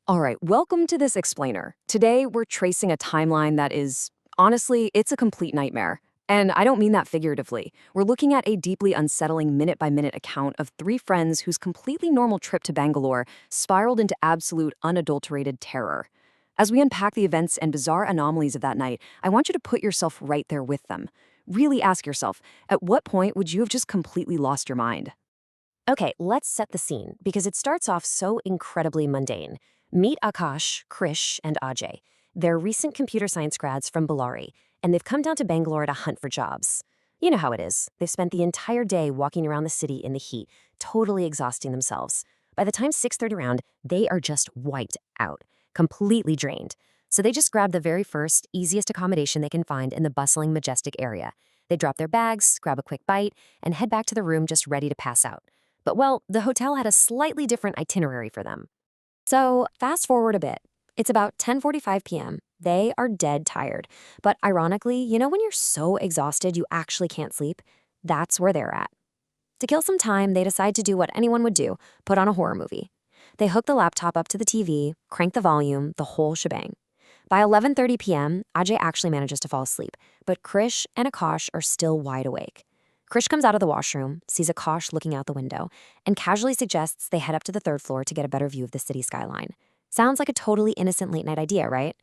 All right, welcome to this explainer. Today, we're tracing a timeline that is, honestly, it's a complete nightmare. And I don't mean that figuratively. We're looking at a deeply unsettling minute-by-minute account of three friends whose completely normal trip to Bangalore spiraled into absolute, unadulterated terror. As we unpack the events and bizarre anomalies of that night, I want you to put yourself right there with them. Really ask yourself, at what point would you have just completely lost your mind? Okay, let's set the scene, because it starts off so incredibly mundane. Meet Akash, Krish, and Ajay. They're recent computer science grads from Bellary, and they've come down to Bangalore to hunt for jobs. You know how it is. They've spent the entire day walking around the city in the heat, totally exhausting themselves. By the time 6:30 round, they are just wiped out, completely drained. So they just grab the very first, easiest accommodation they can find in the bustling Majestic area. They drop their bags, grab a quick bite, and head back to the room just ready to pass out. But well, the hotel had a slightly different itinerary for them. So fast forward a bit. It's about 10:45 p.m. They are dead tired. But ironically, you know when you're so exhausted you actually can't sleep? That's where they're at. To kill some time, they decide to do what anyone would do, put on a horror movie. They hook the laptop up to the TV, crank the volume, the whole shebang. By 11:30 p.m., Ajay actually manages to fall asleep, but Krish and Akash are still wide awake. Krish comes out of the washroom, sees Akash looking out the window, and casually suggests they head up to the third floor to get a better view of the city skyline. Sounds like a totally innocent late-night idea, right?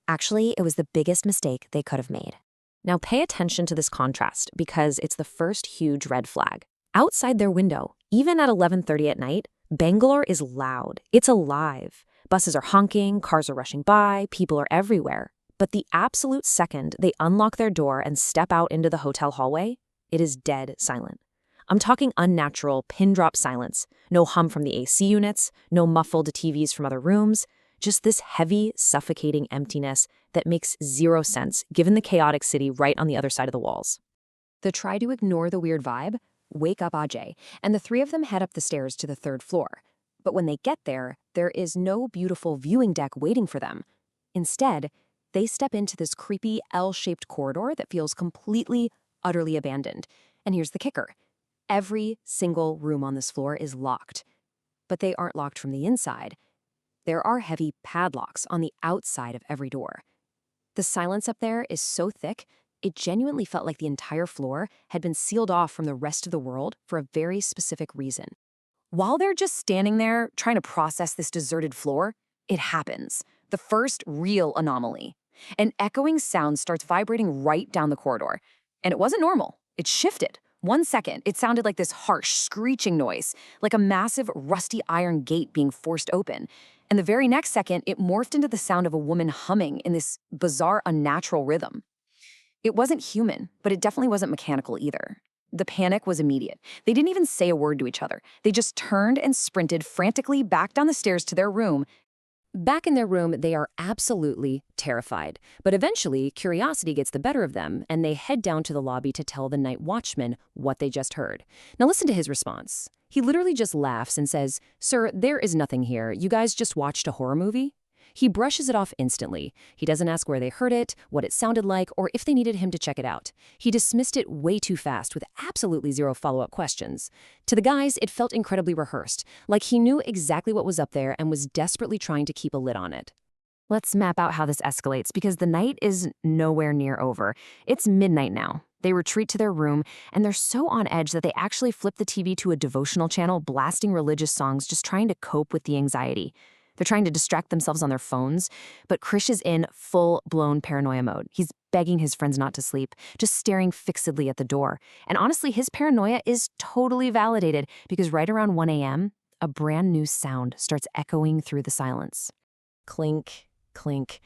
Actually, it was the biggest mistake they could have made. Now pay attention to this contrast, because it's the first huge red flag. Outside their window, even at 11:30 at night, Bangalore is loud. It's alive. Buses are honking, cars are rushing by, people are everywhere. But the absolute second they unlock their door and step out into the hotel hallway, it is dead silent. I'm talking unnatural, pin-drop silence. No hum from the AC units, no muffled TVs from other rooms, just this heavy, suffocating emptiness that makes zero sense given the chaotic city right on the other side of the walls. To try to ignore the weird vibe, wake up Ajay, and the three of them head up the stairs to the third floor. But when they get there, there is no beautiful viewing deck waiting for them. Instead, they step into this creepy L-shaped corridor that feels completely, utterly abandoned. And here's the kicker. Every single room on this floor is locked. But they aren't locked from the inside. There are heavy padlocks on the outside of every door. The silence up there is so thick, it genuinely felt like the entire floor had been sealed off from the rest of the world for a very specific reason. While they're just standing there trying to process this deserted floor, it happens. The first real anomaly. An echoing sound starts vibrating right down the corridor. And it wasn't normal. It shifted. 1 second, it sounded like this harsh, screeching noise, like a massive, rusty iron gate being forced open. And the very next second, it morphed into the sound of a woman humming in this bizarre, unnatural rhythm. It wasn't human, but it definitely wasn't mechanical either. The panic was immediate. They didn't even say a word to each other. They just turned and sprinted frantically back down the stairs to their room. Back in their room, they are absolutely terrified. But eventually, curiosity gets the better of them, and they head down to the lobby to tell the night watchman what they just heard. Now listen to his response. He literally just laughs and says, "Sir, there is nothing here. You guys just watched a horror movie?" He brushes it off instantly. He doesn't ask where they heard it, what it sounded like, or if they needed him to check it out. He dismissed it way too fast with absolutely zero follow-up questions. To the guys, it felt incredibly rehearsed, like he knew exactly what was up there and was desperately trying to keep a lid on it. Let's map out how this escalates, because the night is nowhere near over. It's midnight now. They retreat to their room, and they're so on edge that they actually flip the TV to a devotional channel, blasting religious songs, just trying to cope with the anxiety. They're trying to distract themselves on their phones, but Krish is in full-blown paranoia mode. He's begging his friends not to sleep, just staring fixedly at the door. And honestly, his paranoia is totally validated, because right around 1 a.m., a brand new sound starts echoing through the silence. Clink, clink.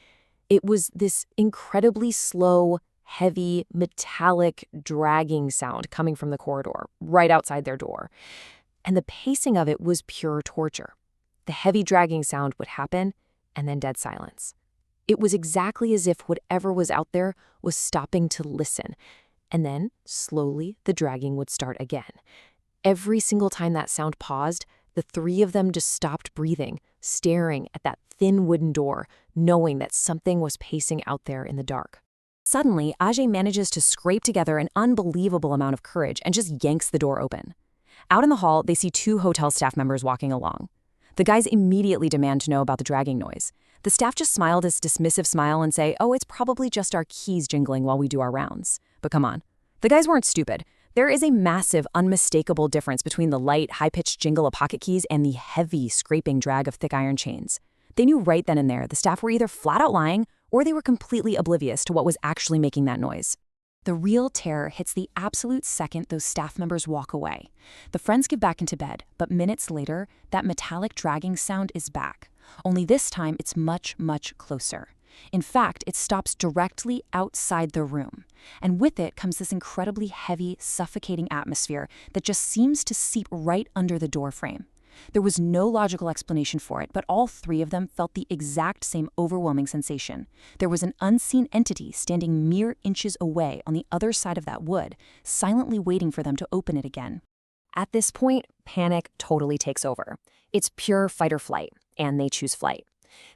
It was this incredibly slow, heavy, metallic, dragging sound coming from the corridor, right outside their door. And the pacing of it was pure torture. The heavy dragging sound would happen, and then dead silence. It was exactly as if whatever was out there was stopping to listen. And then, slowly, the dragging would start again. Every single time that sound paused, the three of them just stopped breathing, staring at that thin wooden door, knowing that something was pacing out there in the dark. Suddenly, Ajay manages to scrape together an unbelievable amount of courage and just yanks the door open. Out in the hall, they see two hotel staff members walking along. The guys immediately demand to know about the dragging noise. The staff just smile this dismissive smile and say, oh, it's probably just our keys jingling while we do our rounds. But come on. The guys weren't stupid. There is a massive, unmistakable difference between the light, high-pitched jingle of pocket keys and the heavy, scraping drag of thick iron chains. They knew right then and there the staff were either flat out lying or they were completely oblivious to what was actually making that noise. The real terror hits the absolute second those staff members walk away. The friends get back into bed, but minutes later, that metallic dragging sound is back. Only this time, it's much, much closer. In fact, it stops directly outside the room. And with it comes this incredibly heavy, suffocating atmosphere that just seems to seep right under the doorframe. There was no logical explanation for it, but all three of them felt the exact same overwhelming sensation. There was an unseen entity standing mere inches away on the other side of that wood, silently waiting for them to open it again. At this point, panic totally takes over. It's pure fight or flight, and they choose flight.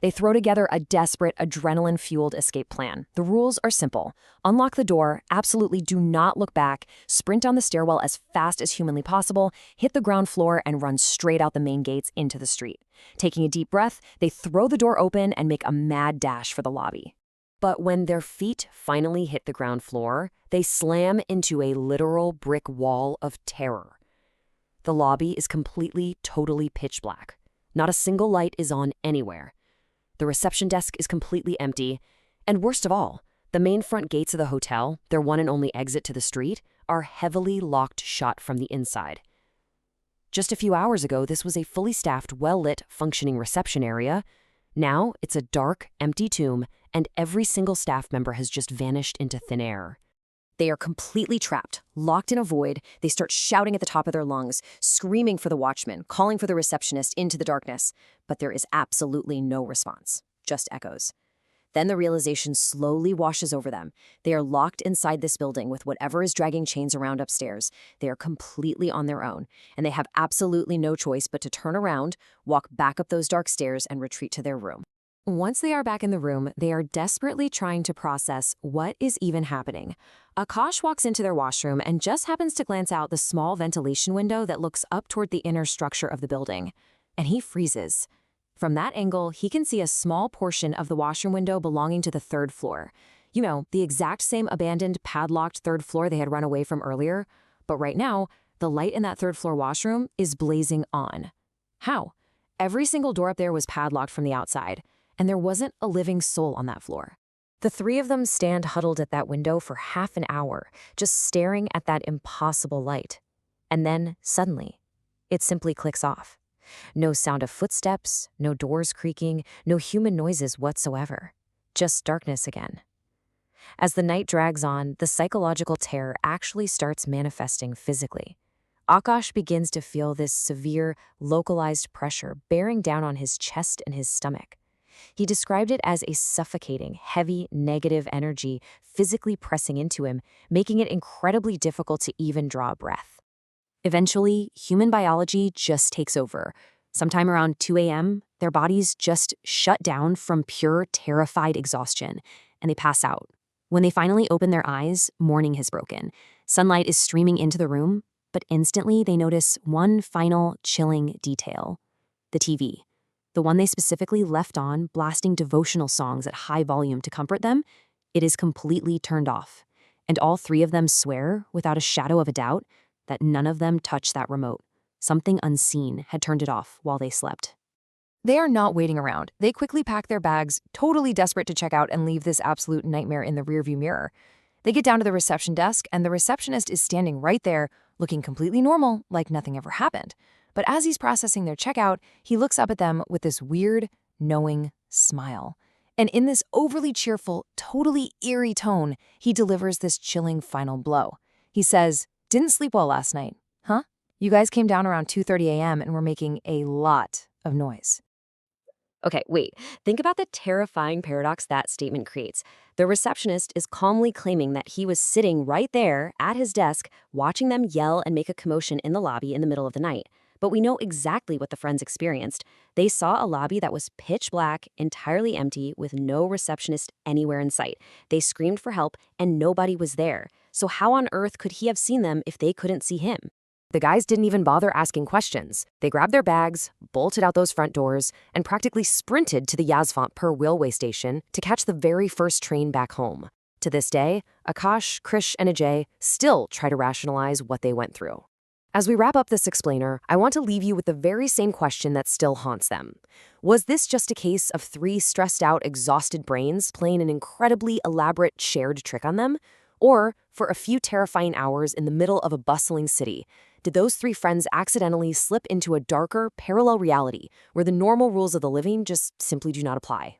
They throw together a desperate, adrenaline-fueled escape plan. The rules are simple. Unlock the door, absolutely do not look back, sprint down the stairwell as fast as humanly possible, hit the ground floor, and run straight out the main gates into the street. Taking a deep breath, they throw the door open and make a mad dash for the lobby. But when their feet finally hit the ground floor, they slam into a literal brick wall of terror. The lobby is completely, totally pitch black. Not a single light is on anywhere. The reception desk is completely empty, and worst of all, the main front gates of the hotel, their one and only exit to the street, are heavily locked shut from the inside. Just a few hours ago, this was a fully staffed, well-lit, functioning reception area. Now, it's a dark, empty tomb, and every single staff member has just vanished into thin air. They are completely trapped, locked in a void. They start shouting at the top of their lungs, screaming for the watchman, calling for the receptionist into the darkness. But there is absolutely no response, just echoes. Then the realization slowly washes over them. They are locked inside this building with whatever is dragging chains around upstairs. They are completely on their own, and they have absolutely no choice but to turn around, walk back up those dark stairs, and retreat to their room. Once they are back in the room, they are desperately trying to process what is even happening. Akash walks into their washroom and just happens to glance out the small ventilation window that looks up toward the inner structure of the building. And he freezes. From that angle, he can see a small portion of the washroom window belonging to the third floor. You know, the exact same abandoned, padlocked third floor they had run away from earlier. But right now, the light in that third floor washroom is blazing on. How? Every single door up there was padlocked from the outside, and there wasn't a living soul on that floor. The three of them stand huddled at that window for half an hour, just staring at that impossible light. And then, suddenly, it simply clicks off. No sound of footsteps, no doors creaking, no human noises whatsoever. Just darkness again. As the night drags on, the psychological terror actually starts manifesting physically. Akash begins to feel this severe, localized pressure bearing down on his chest and his stomach. He described it as a suffocating, heavy, negative energy physically pressing into him, making it incredibly difficult to even draw a breath. Eventually, human biology just takes over. Sometime around 2 a.m., their bodies just shut down from pure, terrified exhaustion, and they pass out. When they finally open their eyes, morning has broken. Sunlight is streaming into the room, but instantly they notice one final, chilling detail. The TV. The one they specifically left on, blasting devotional songs at high volume to comfort them, it is completely turned off. And all three of them swear, without a shadow of a doubt, that none of them touched that remote. Something unseen had turned it off while they slept. They are not waiting around. They quickly pack their bags, totally desperate to check out and leave this absolute nightmare in the rearview mirror. They get down to the reception desk, and the receptionist is standing right there, looking completely normal, like nothing ever happened. But as he's processing their checkout, he looks up at them with this weird, knowing smile. And in this overly cheerful, totally eerie tone, he delivers this chilling final blow. He says, "Didn't sleep well last night, huh? You guys came down around 2:30 a.m. and were making a lot of noise." Okay, wait. Think about the terrifying paradox that statement creates. The receptionist is calmly claiming that he was sitting right there at his desk, watching them yell and make a commotion in the lobby in the middle of the night. But we know exactly what the friends experienced. They saw a lobby that was pitch black, entirely empty, with no receptionist anywhere in sight. They screamed for help, and nobody was there. So how on earth could he have seen them if they couldn't see him? The guys didn't even bother asking questions. They grabbed their bags, bolted out those front doors, and practically sprinted to the Yazvantpur railway station to catch the very first train back home. To this day, Akash, Krish, and Ajay still try to rationalize what they went through. As we wrap up this explainer, I want to leave you with the very same question that still haunts them. Was this just a case of three stressed out, exhausted brains playing an incredibly elaborate shared trick on them? Or, for a few terrifying hours in the middle of a bustling city, did those three friends accidentally slip into a darker, parallel reality where the normal rules of the living just simply do not apply?